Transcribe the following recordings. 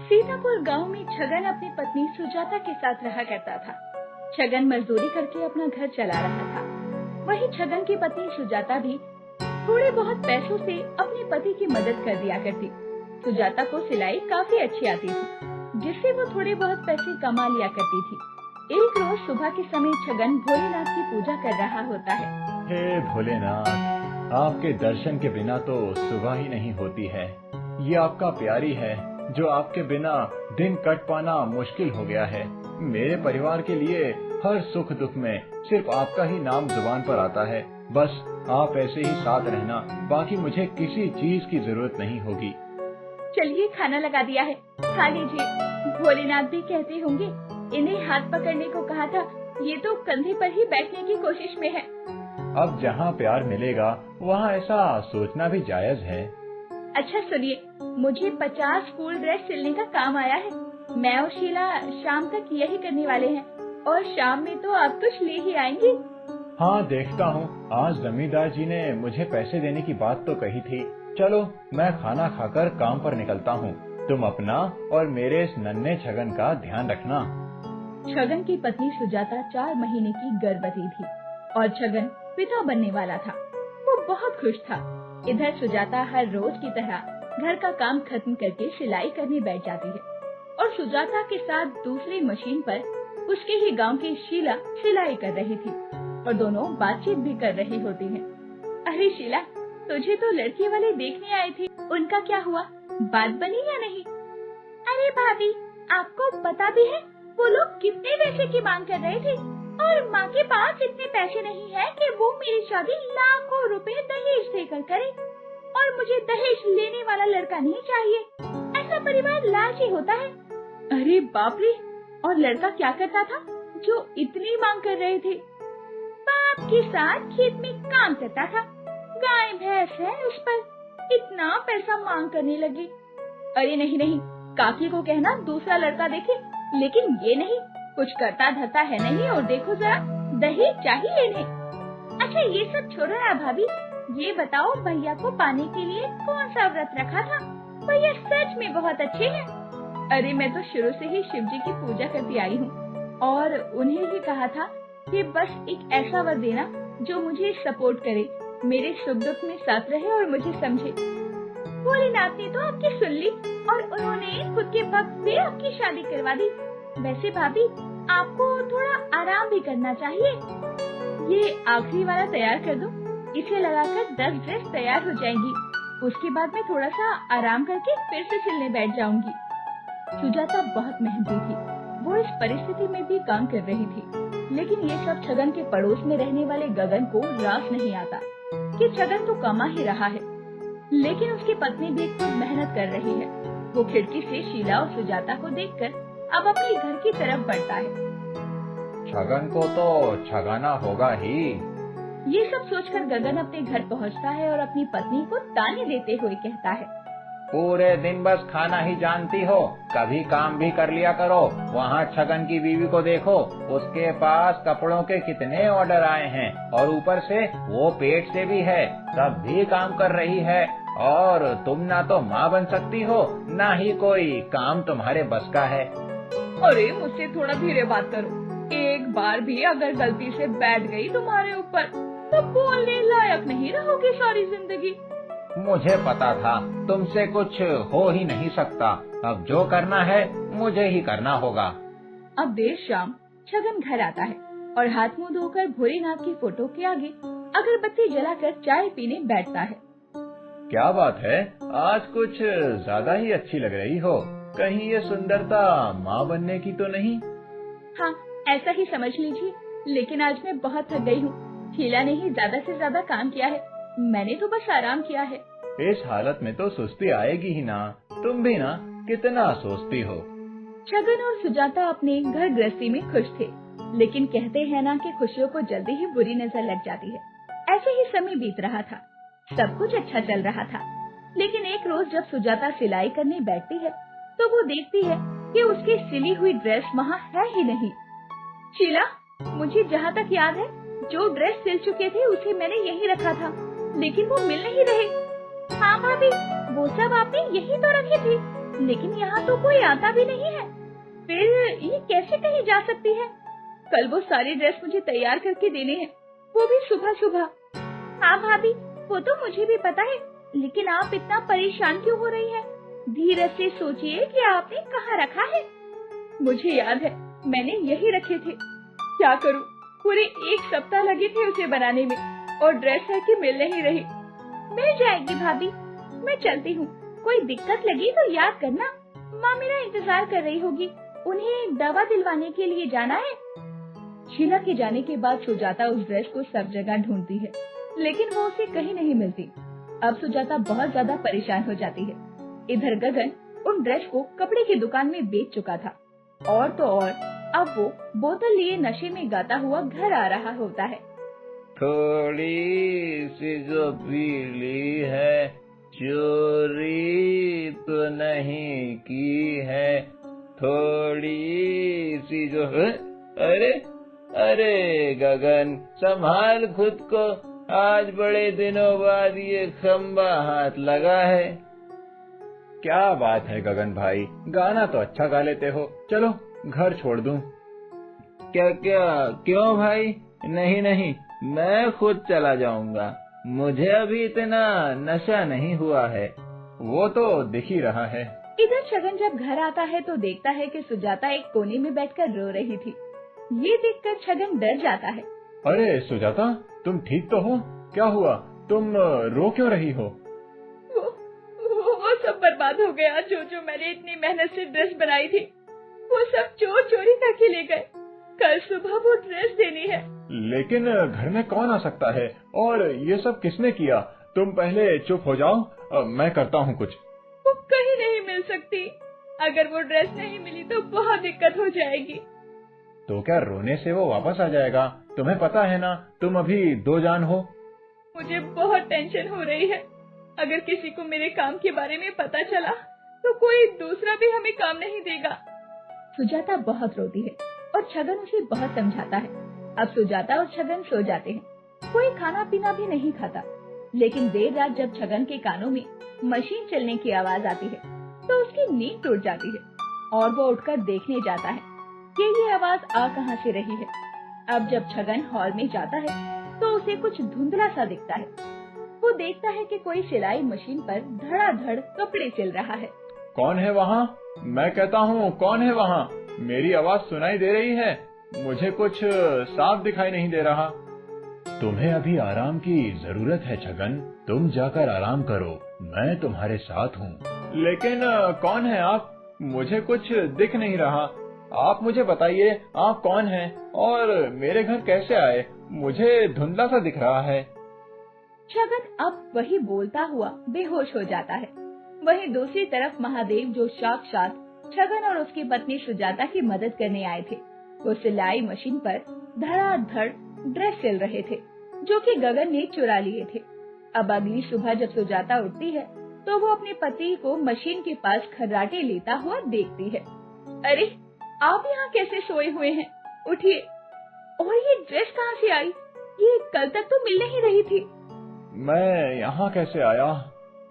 सीतापुर गांव में छगन अपनी पत्नी सुजाता के साथ रहा करता था। छगन मजदूरी करके अपना घर चला रहा था। वहीं छगन की पत्नी सुजाता भी थोड़े बहुत पैसों से अपने पति की मदद कर दिया करती। सुजाता को सिलाई काफी अच्छी आती थी, जिससे वो थोड़े बहुत पैसे कमा लिया करती थी। एक रोज सुबह के समय छगन भोलेनाथ की पूजा कर रहा होता है। हे भोलेनाथ, आपके दर्शन के बिना तो सुबह ही नहीं होती है। ये आपका प्यारी है, जो आपके बिना दिन कट पाना मुश्किल हो गया है। मेरे परिवार के लिए हर सुख दुख में सिर्फ आपका ही नाम जुबान पर आता है। बस आप ऐसे ही साथ रहना, बाकी मुझे किसी चीज की जरूरत नहीं होगी। चलिए, खाना लगा दिया है, खा लीजिए। भोलेनाथ भी कहते होंगे, इन्हें हाथ पकड़ने को कहा था, ये तो कंधे पर ही बैठने की कोशिश में है। अब जहाँ प्यार मिलेगा वहाँ ऐसा सोचना भी जायज है। अच्छा सुनिए, मुझे 50 स्कूल ड्रेस सिलने का काम आया है। मैं और शीला शाम तक यही करने वाले हैं और शाम में तो आप कुछ ले ही आएंगी। हाँ, देखता हूँ। आज जमींदार जी ने मुझे पैसे देने की बात तो कही थी। चलो, मैं खाना खाकर काम पर निकलता हूँ। तुम अपना और मेरे इस नन्हे छगन का ध्यान रखना। छगन की पत्नी सुजाता 4 महीने की गर्भवती थी और छगन पिता बनने वाला था। वो बहुत खुश था। इधर सुजाता हर रोज की तरह घर का काम खत्म करके सिलाई करने बैठ जाती है और सुजाता के साथ दूसरी मशीन पर उसके ही गांव की शीला सिलाई कर रही थी और दोनों बातचीत भी कर रही होती हैं। अरे शीला, तुझे तो लड़के वाले देखने आए थे, उनका क्या हुआ? बात बनी या नहीं? अरे भाभी, आपको पता भी है वो लोग कितने पैसे की मांग कर रहे थे और माँ के पास इतने पैसे नहीं है कि वो मेरी शादी लाखों रुपए दहेज देकर करे और मुझे दहेज लेने वाला लड़का नहीं चाहिए। ऐसा परिवार लालची होता है। अरे बाप रे! और लड़का क्या करता था जो इतनी मांग कर रहे थे? बाप के साथ खेत में काम करता था। गाय भैंस है उस पर, इतना पैसा मांग करने लगे। अरे नहीं नहीं, काकी को कहना दूसरा लड़का देखे, लेकिन ये नहीं, कुछ करता धरता है नहीं और देखो जरा, दहेज चाहिए इन्हें। अच्छा ये सब छोड़ो ना भाभी, ये बताओ भैया को पाने के लिए कौन सा व्रत रखा था? भैया सच में बहुत अच्छे हैं। अरे मैं तो शुरू से ही शिव जी की पूजा करती आई हूँ और उन्हें ही कहा था कि बस एक ऐसा वर देना जो मुझे सपोर्ट करे, मेरे सुख दुख में साथ रहे और मुझे समझे। भोलेनाथ ने तो आपकी सुन ली और उन्होंने खुद के वक्त से आपकी शादी करवा दी। वैसे भाभी, आपको थोड़ा आराम भी करना चाहिए। ये आखिरी वाला तैयार कर दो, इसे लगाकर 10 ड्रेस तैयार हो जाएंगी। उसके बाद मैं थोड़ा सा आराम करके फिर से सिलने बैठ जाऊंगी। सुजाता बहुत मेहनती थी, वो इस परिस्थिति में भी काम कर रही थी, लेकिन ये सब छगन के पड़ोस में रहने वाले गगन को रास नहीं आता कि छगन तो कमा ही रहा है, लेकिन उसकी पत्नी भी खूब मेहनत कर रही है। वो खिड़की से शीला और सुजाता को देखकर अब अपने घर की तरफ बढ़ता है। छगन को तो छगाना होगा ही। ये सब सोचकर गगन अपने घर पहुंचता है और अपनी पत्नी को ताने देते हुए कहता है, पूरे दिन बस खाना ही जानती हो, कभी काम भी कर लिया करो। वहाँ छगन की बीवी को देखो, उसके पास कपड़ों के कितने ऑर्डर आए हैं और ऊपर से वो पेट से भी है, तब भी काम कर रही है। और तुम ना तो माँ बन सकती हो, ना ही कोई काम तुम्हारे बस का है। अरे मुझसे थोड़ा धीरे बात करो, एक बार भी अगर गलती से बैठ गई तुम्हारे ऊपर तो बोलने लायक नहीं रहोगी सारी जिंदगी। मुझे पता था तुमसे कुछ हो ही नहीं सकता, अब जो करना है मुझे ही करना होगा। अब देर शाम छगन घर आता है और हाथ मुंह धोकर भोलेनाथ की फोटो के आगे अगरबत्ती जलाकर चाय पीने बैठता है। क्या बात है, आज कुछ ज्यादा ही अच्छी लग रही हो। कहीं ये सुंदरता माँ बनने की तो नहीं? हाँ, ऐसा ही समझ लीजिए, लेकिन आज मैं बहुत थक गई हूँ। शीला ने ही ज्यादा से ज्यादा काम किया है, मैंने तो बस आराम किया है। इस हालत में तो सुस्ती आएगी ही ना, तुम भी ना कितना सोचती हो। छगन और सुजाता अपने घर गृहस्थी में खुश थे, लेकिन कहते हैं ना कि खुशियों को जल्दी ही बुरी नजर लग जाती है। ऐसे ही समय बीत रहा था, सब कुछ अच्छा चल रहा था, लेकिन एक रोज जब सुजाता सिलाई करने बैठती है तो वो देखती है कि उसकी सिली हुई ड्रेस वहाँ है ही नहीं। शीला, मुझे जहाँ तक याद है जो ड्रेस सिल चुके थे उसे मैंने यहीं रखा था, लेकिन वो मिल नहीं रहे। हाँ भाभी, वो सब आपने यहीं तो रखी थी, लेकिन यहाँ तो कोई आता भी नहीं है। फिर ये कैसे कहीं जा सकती है? कल वो सारी ड्रेस मुझे तैयार करके देने हैं, वो भी सुबह सुबह। हाँ भाभी, वो तो मुझे भी पता है, लेकिन आप इतना परेशान क्यों हो रही है? धीरज से सोचिए कि आपने कहाँ रखा है। मुझे याद है, मैंने यही रखे थे। क्या करूँ, पूरे 1 सप्ताह लगे थे उसे बनाने में और ड्रेस है कि मिल नहीं रही। मिल जाएगी भाभी, मैं चलती हूँ। कोई दिक्कत लगी तो याद करना, माँ मेरा इंतजार कर रही होगी। उन्हें दवा दिलवाने के लिए जाना है। शीला के जाने के बाद सुजाता उस ड्रेस को सब जगह ढूंढती है, लेकिन वो उसे कहीं नहीं मिलती। अब सुजाता बहुत ज्यादा परेशान हो जाती है। इधर गगन उन ड्रेस को कपड़े की दुकान में बेच चुका था, और तो और अब वो बोतल लिए नशे में गाता हुआ घर आ रहा होता है। थोड़ी सी जो पीली है, चोरी तो नहीं की है, थोड़ी सी जो है। अरे अरे गगन, संभाल खुद को, आज बड़े दिनों बाद ये खंबा हाथ लगा है। क्या बात है गगन भाई, गाना तो अच्छा गा लेते हो, चलो घर छोड़ दूं। क्या क्या, क्यों भाई? नहीं नहीं, मैं खुद चला जाऊंगा, मुझे अभी इतना नशा नहीं हुआ है। वो तो दिख ही रहा है। इधर छगन जब घर आता है तो देखता है कि सुजाता एक कोने में बैठकर रो रही थी। ये देखकर छगन डर जाता है। अरे सुजाता, तुम ठीक तो हो? क्या हुआ, तुम रो क्यों रही हो? वो सब बर्बाद हो गया। जो मैंने इतनी मेहनत से ड्रेस बनाई थी, वो सब चोर चोरी करके ले गए। कल सुबह वो ड्रेस देनी है। लेकिन घर में कौन आ सकता है, और ये सब किसने किया? तुम पहले चुप हो जाओ, मैं करता हूँ कुछ। वो कहीं नहीं मिल सकती। अगर वो ड्रेस नहीं मिली तो बहुत दिक्कत हो जाएगी। तो क्या रोने से वो वापस आ जाएगा? तुम्हें पता है ना, तुम अभी 2 जान हो। मुझे बहुत टेंशन हो रही है। अगर किसी को मेरे काम के बारे में पता चला तो कोई दूसरा भी हमें काम नहीं देगा। सुजाता बहुत रोती है और छगन उसे बहुत समझाता है। अब सुजाता और छगन सो जाते हैं। कोई खाना पीना भी नहीं खाता, लेकिन देर रात जब छगन के कानों में मशीन चलने की आवाज आती है तो उसकी नींद टूट जाती है और वो उठकर देखने जाता है कि ये आवाज आ कहां से रही है। अब जब छगन हॉल में जाता है तो उसे कुछ धुंधला सा दिखता है। वो देखता है कि कोई सिलाई मशीन पर धड़ाधड़ कपड़े सिल रहा है। कौन है वहाँ? मैं कहता हूँ, कौन है वहाँ? मेरी आवाज सुनाई दे रही है? मुझे कुछ साफ दिखाई नहीं दे रहा। तुम्हें अभी आराम की जरूरत है छगन, तुम जाकर आराम करो, मैं तुम्हारे साथ हूँ। लेकिन कौन है आप? मुझे कुछ दिख नहीं रहा। आप मुझे बताइए, आप कौन हैं और मेरे घर कैसे आए? मुझे धुंधला सा दिख रहा है। छगन अब वही बोलता हुआ बेहोश हो जाता है। वहीं दूसरी तरफ महादेव, जो साक्षात छगन और उसकी पत्नी सुजाता की मदद करने आए थे, वो सिलाई मशीन पर धड़ाधड़ ड्रेस सिल रहे थे, जो कि गगन ने चुरा लिए थे। अब अगली सुबह जब सुजाता उठती है तो वो अपने पति को मशीन के पास खर्राटे लेता हुआ देखती है। अरे, आप यहाँ कैसे सोए हुए हैं? उठिए। और ये ड्रेस कहाँ से आई? ये कल तक तो मिल नहीं रही थी। मैं यहाँ कैसे आया?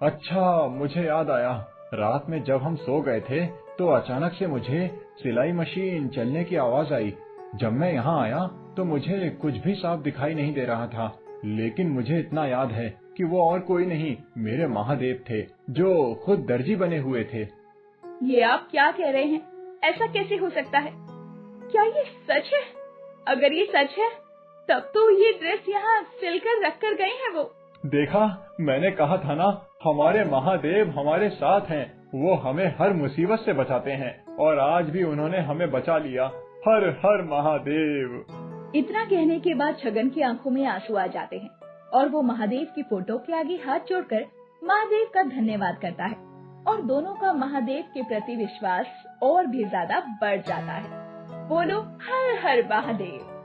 अच्छा, मुझे याद आया, रात में जब हम सो गए थे तो अचानक से मुझे सिलाई मशीन चलने की आवाज आई। जब मैं यहाँ आया तो मुझे कुछ भी साफ दिखाई नहीं दे रहा था, लेकिन मुझे इतना याद है कि वो और कोई नहीं, मेरे महादेव थे, जो खुद दर्जी बने हुए थे। ये आप क्या कह रहे हैं? ऐसा कैसे हो सकता है? क्या ये सच है? अगर ये सच है तब तो ये ड्रेस यहाँ सिलकर रख कर गए हैं वो। देखा, मैंने कहा था ना, हमारे महादेव हमारे साथ हैं, वो हमें हर मुसीबत से बचाते हैं, और आज भी उन्होंने हमें बचा लिया। हर हर महादेव। इतना कहने के बाद छगन की आंखों में आंसू आ जाते हैं और वो महादेव की फोटो के आगे हाथ जोड़कर महादेव का धन्यवाद करता है, और दोनों का महादेव के प्रति विश्वास और भी ज्यादा बढ़ जाता है। बोलो हर हर महादेव।